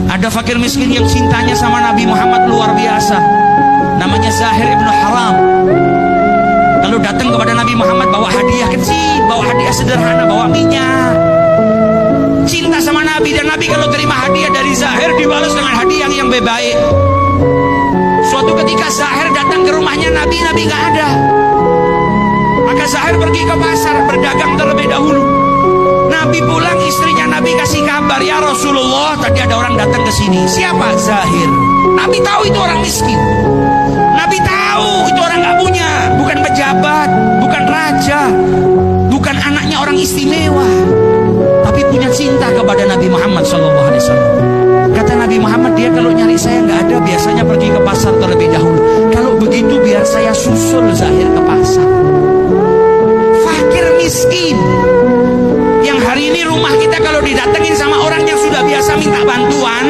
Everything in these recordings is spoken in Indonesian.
Ada fakir miskin yang cintanya sama Nabi Muhammad luar biasa. Namanya Zahir ibnu Haram. Kalau datang kepada Nabi Muhammad bawa hadiah kecil, bawa hadiah sederhana, bawa minyak. Cinta sama Nabi, dan Nabi kalau terima hadiah dari Zahir dibalas dengan hadiah yang baik. Suatu ketika Zahir datang ke rumahnya Nabi gak ada. Maka Zahir pergi ke pasar berdagang terlebih dahulu. Nabi pulang, istrinya Nabi kasih kabar, ya Rasulullah, tadi ada orang datang ke sini. Siapa? Zahir. Nabi tahu itu orang miskin. Nabi tahu itu orang gak punya, bukan pejabat, bukan raja, bukan anaknya orang istimewa, tapi punya cinta kepada Nabi Muhammad SAW. Kata Nabi Muhammad, dia kalau nyari saya nggak ada, biasanya pergi ke pasar terlebih dahulu. Kalau begitu biar saya susul Zahir ke pasar. Fakir miskin yang hari ini rumah kita kalau didatengin sama orang yang sudah biasa minta bantuan,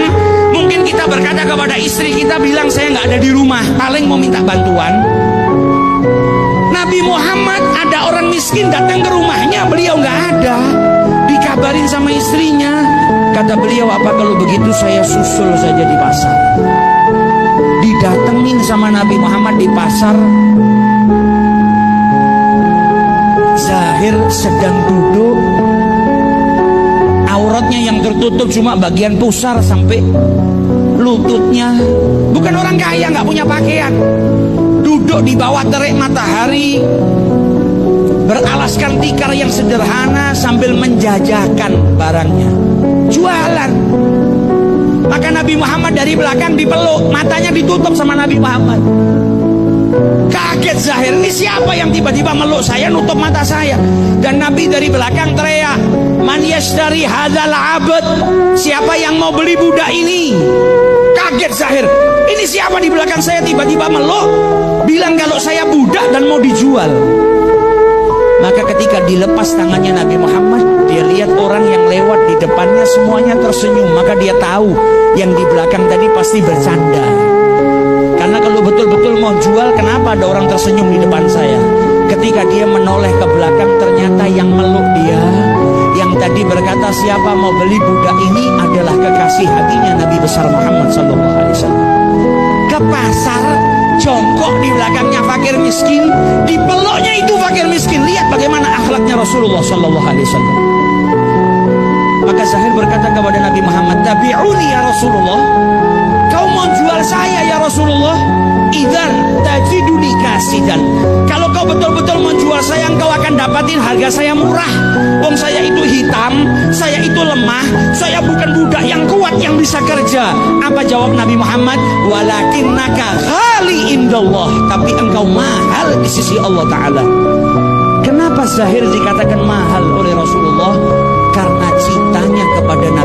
mungkin kita berkata kepada istri kita, bilang saya nggak ada di rumah, paling mau minta bantuan. Nabi Muhammad ada orang miskin datang ke rumahnya, beliau nggak ada, dikabarin sama istrinya. Kata beliau, apa kalau begitu saya susul saja di pasar. Didatengin sama Nabi Muhammad di pasar. Zahir sedang duduk, auratnya yang tertutup cuma bagian pusar sampai lututnya. Bukan orang kaya, nggak punya pakaian. Duduk di bawah terik matahari, beralaskan tikar yang sederhana sambil menjajakan barangnya, jualan. Maka Nabi Muhammad dari belakang dipeluk, matanya ditutup sama Nabi Muhammad. Kaget Zahir, ini siapa yang tiba-tiba meluk saya, nutup mata saya? Dan Nabi dari belakang teriak, man yashtari hadzal abd, siapa yang mau beli budak ini? Kaget Zahir, ini siapa di belakang saya tiba-tiba meluk, bilang kalau saya budak dan mau dijual. Maka ketika dilepas tangannya Nabi Muhammad, dia lihat orang yang lewat di depannya semuanya tersenyum. Maka dia tahu yang di belakang tadi pasti bercanda. Karena kalau betul-betul mau jual, kenapa ada orang tersenyum di depan saya? Ketika dia menoleh ke belakang, ternyata yang meluk dia, yang tadi berkata siapa mau beli budak ini, adalah kekasih hatinya Nabi besar Muhammad SAW. Ke pasar, jongkok di belakangnya fakir miskin, dipeluknya itu fakir miskin. Lihat bagaimana akhlaknya Rasulullah SAW. Maka Zahir berkata kepada Nabi Muhammad, tabi'uni ya Rasulullah, kau mau jual saya ya Rasulullah? Idzan tajiduni kasidan, kalau kau betul-betul mau jual saya, engkau akan dapatin harga saya murah. Wong saya itu hitam, saya itu lemah, saya bukan budak yang kuat yang bisa kerja. Apa jawab Nabi Muhammad? Walakinnaka ghali indallah, tapi engkau mahal di sisi Allah Ta'ala. Kenapa Zahir dikatakan mahal oleh Rasulullah? Karena cintanya kepada Nabi